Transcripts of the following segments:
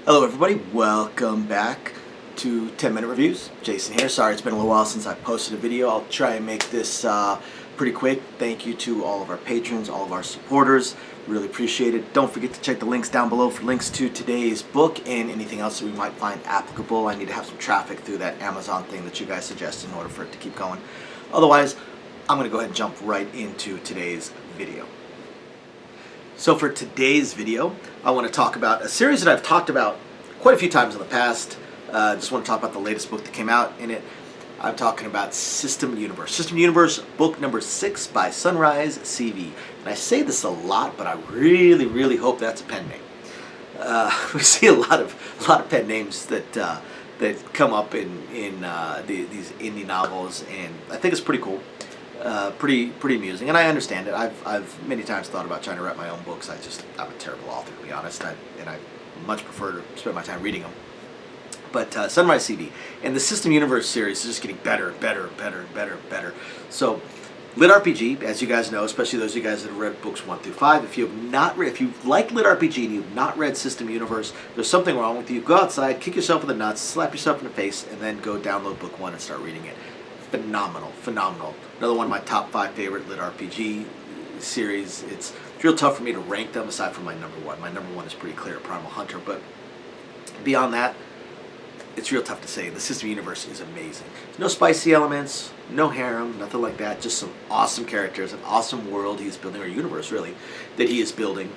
Hello everybody, welcome back to 10-minute reviews. Jason here. Sorry it's been a little while since I posted a video. I'll try and make this pretty quick. Thank you to all of our patrons, all of our supporters. Really appreciate it. Don't forget to check the links down below for links to today's book and anything else that we might find applicable. I need to have some traffic through that Amazon thing that you guys suggest in order for it to keep going. Otherwise, I'm going to go ahead and jump right into today's video. So for today's video, I want to talk about a series that I've talked about quite a few times in the past. Just want to talk about the latest book that came out in it. I'm talking about System Universe. System Universe, book number 6 by SunriseCV. And I say this a lot, but I really hope that's a pen name. We see a lot of pen names that come up in these indie novels, and I think it's pretty cool. Pretty amusing, and I understand it. I've many times thought about trying to write my own books. I'm a terrible author, to be honest, and I much prefer to spend my time reading them. But SunriseCV and the System Universe series is just getting better and better. So, Lit RPG, as you guys know, especially those of you guys that have read books 1 through 5, if you like Lit RPG and you've not read System Universe, there's something wrong with you. Go outside, kick yourself in the nuts, slap yourself in the face, and then go download book 1 and start reading it. Phenomenal. Another one of my top 5 favorite Lit RPG series. It's real tough for me to rank them aside from my number 1. My number 1 is pretty clear, Primal Hunter, but beyond that, it's real tough to say. The System Universe is amazing. No spicy elements, no harem, nothing like that. Just some awesome characters, an awesome world he's building, or universe really, that he is building.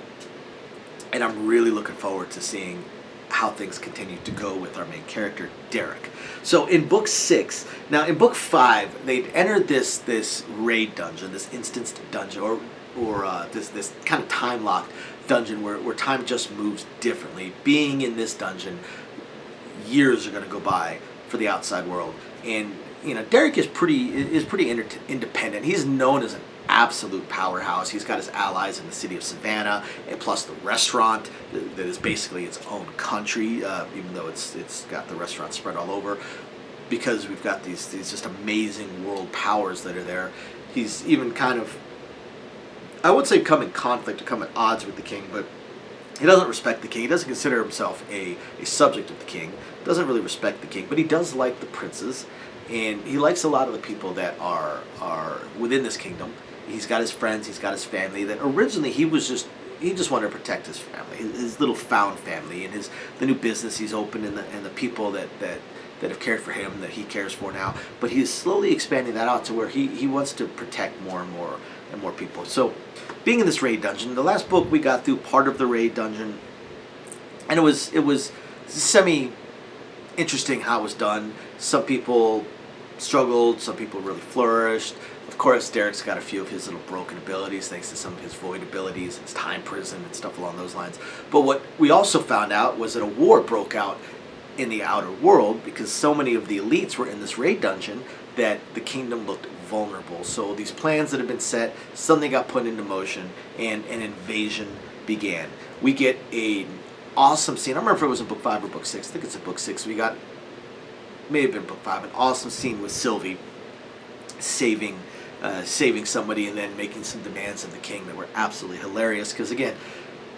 And I'm really looking forward to seeing how things continue to go with our main character, Derek. So in book 6, now in book 5, they'd entered this raid dungeon, this instanced dungeon, or this kind of time-locked dungeon where time just moves differently. Being in this dungeon, years are going to go by for the outside world, and Derek is pretty independent. He's known as an absolute powerhouse. He's got his allies in the city of Savannah, and plus the restaurant that is basically its own country, even though it's got the restaurant spread all over, because we've got these just amazing world powers that are there. He's even kind of, I would say, come in conflict or come at odds with the king, but he doesn't respect the king. He doesn't consider himself a subject of the king. Doesn't really respect the king, but he does like the princes, and he likes a lot of the people that are within this kingdom. He's got his friends, he's got his family. That originally he just wanted to protect his family, his little found family, and the new business he's opened, and the people that have cared for him, that he cares for now. But he's slowly expanding that out to where he wants to protect more and more people. So, being in this raid dungeon, the last book we got through part of the raid dungeon, and it was semi interesting how it was done. Some people struggled, some people really flourished. Of course, Derek's got a few of his little broken abilities thanks to some of his void abilities, his time prison and stuff along those lines. But what we also found out was that a war broke out in the outer world because so many of the elites were in this raid dungeon that the kingdom looked vulnerable. So these plans that had been set suddenly got put into motion, and an invasion began. We get an awesome scene. I don't remember if it was in book 5 or book 6. I think it's in book 6. We got, may have been book 5, an awesome scene with Sylvie saving somebody and then making some demands of the king that were absolutely hilarious. Because again,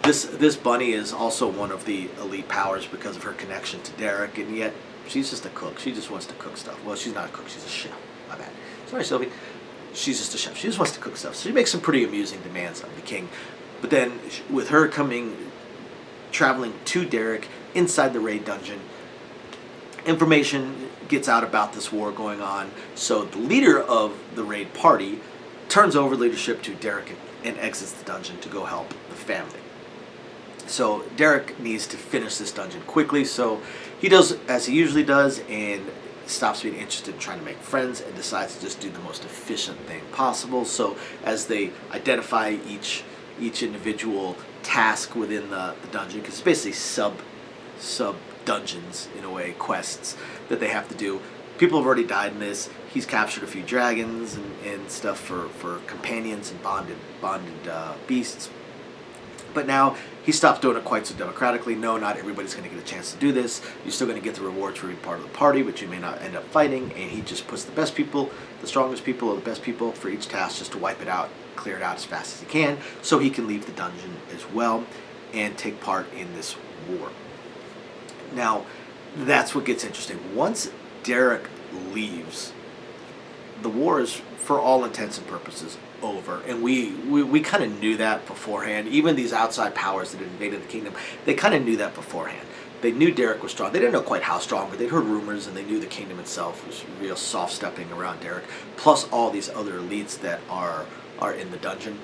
this bunny is also one of the elite powers because of her connection to Derek, and yet she's just a cook. She just wants to cook stuff. Well, she's not a cook. She's a chef. My bad. Sorry, Sylvie. She's just a chef. She just wants to cook stuff. So she makes some pretty amusing demands of the king. But then with her traveling to Derek inside the raid dungeon, information gets out about this war going on. So the leader of the raid party turns over leadership to Derek and exits the dungeon to go help the family. So Derek needs to finish this dungeon quickly, so he does as he usually does and stops being interested in trying to make friends and decides to just do the most efficient thing possible. So as they identify each individual task within the dungeon, because it's basically sub dungeons in a way, quests that they have to do. People have already died in this. He's captured a few dragons and stuff for companions and bonded beasts. But now he stops doing it quite so democratically. No, not everybody's going to get a chance to do this. You're still going to get the rewards for being part of the party, but you may not end up fighting. And he just puts the best people, the strongest people, or the best people for each task just to wipe it out, clear it out as fast as he can, so he can leave the dungeon as well and take part in this war. Now, that's what gets interesting. Once Derek leaves, the war is, for all intents and purposes, over. And we kind of knew that beforehand. Even these outside powers that invaded the kingdom, they kind of knew that beforehand. They knew Derek was strong. They didn't know quite how strong, but they'd heard rumors, and they knew the kingdom itself was real soft-stepping around Derek, plus all these other elites that are in the dungeon.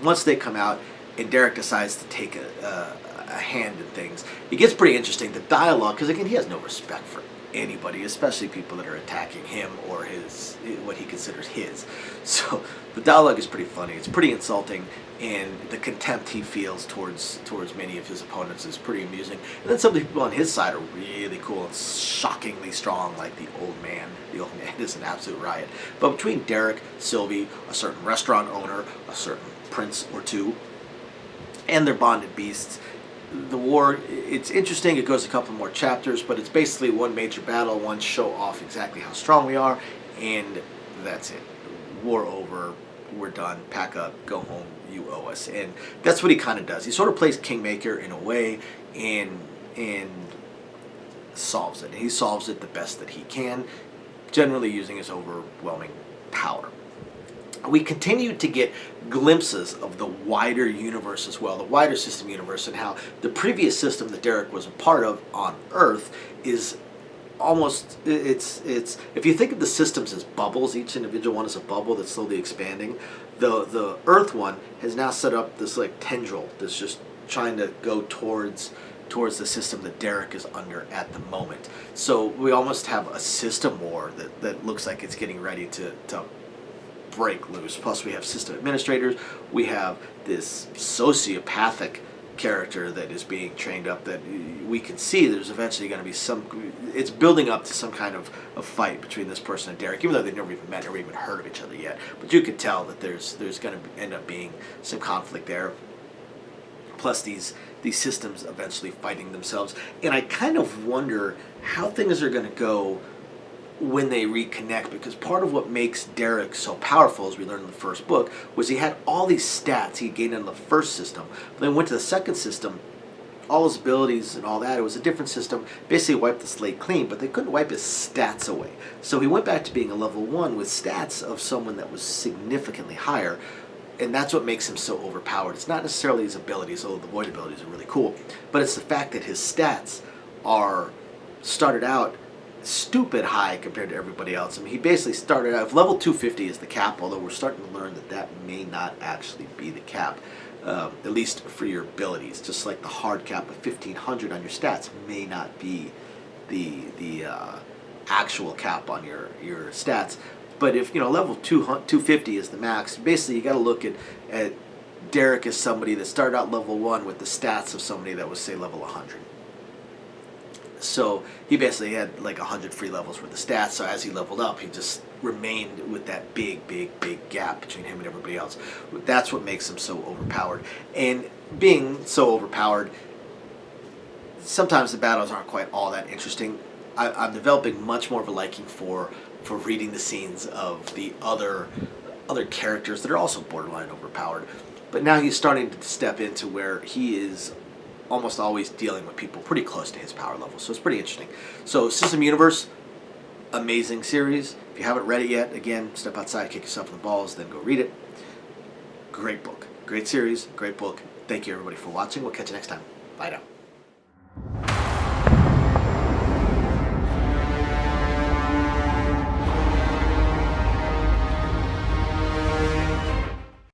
Once they come out, and Derek decides to take a hand in things, it gets pretty interesting. The dialogue, because again, he has no respect for anybody, especially people that are attacking him or what he considers his. So the dialogue is pretty funny. It's pretty insulting, and the contempt he feels towards many of his opponents is pretty amusing. And then some of the people on his side are really cool and shockingly strong, like the old man. The old man is an absolute riot. But between Derek, Sylvie, a certain restaurant owner, a certain prince or two, and their bonded beasts, the war, it's interesting. It goes a couple more chapters, but it's basically one major battle, one show off exactly how strong we are, and that's it. War over. We're done. Pack up. Go home. You owe us. And that's what he kind of does. He sort of plays kingmaker in a way, and solves it. And he solves it the best that he can, generally using his overwhelming power. We continue to get glimpses of the wider universe as well, the wider system universe, and how the previous system that Derek was a part of on Earth is almost, it's if you think of the systems as bubbles, each individual one is a bubble that's slowly expanding. The Earth one has now set up this like tendril that's just trying to go towards the system that Derek is under at the moment. So we almost have a system war that looks like it's getting ready to break loose. Plus we have system administrators. We have this sociopathic character that is being trained up that we can see there's eventually going to be it's building up to some kind of a fight between this person and Derek, even though they've never even met or even heard of each other yet. But you could tell that there's going to end up being some conflict there. Plus these systems eventually fighting themselves. And I kind of wonder how things are going to go when they reconnect, because part of what makes Derek so powerful, as we learned in the first book, was he had all these stats he gained in the first system. But then went to the second system, all his abilities and all that, it was a different system, basically wiped the slate clean, but they couldn't wipe his stats away. So he went back to being a level 1 with stats of someone that was significantly higher, and that's what makes him so overpowered. It's not necessarily his abilities, although the void abilities are really cool, but it's the fact that his stats started out stupid high compared to everybody else. I mean, he basically started out, if level 250 is the cap, although we're starting to learn that may not actually be the cap, at least for your abilities. Just like the hard cap of 1500 on your stats may not be the actual cap on your stats. But if, level 250 is the max, basically you got to look at Derek as somebody that started out level 1 with the stats of somebody that was, say, level 100. So he basically had like 100 free levels worth of stats. So as he leveled up, he just remained with that big gap between him and everybody else. That's what makes him so overpowered. And being so overpowered, sometimes the battles aren't quite all that interesting. I'm developing much more of a liking for reading the scenes of the other characters that are also borderline overpowered. But now he's starting to step into where he is almost always dealing with people pretty close to his power level. So it's pretty interesting. So System Universe, amazing series. If you haven't read it yet, again, step outside, kick yourself in the balls, then go read it. Great book. Great series. Great book. Thank you, everybody, for watching. We'll catch you next time. Bye now.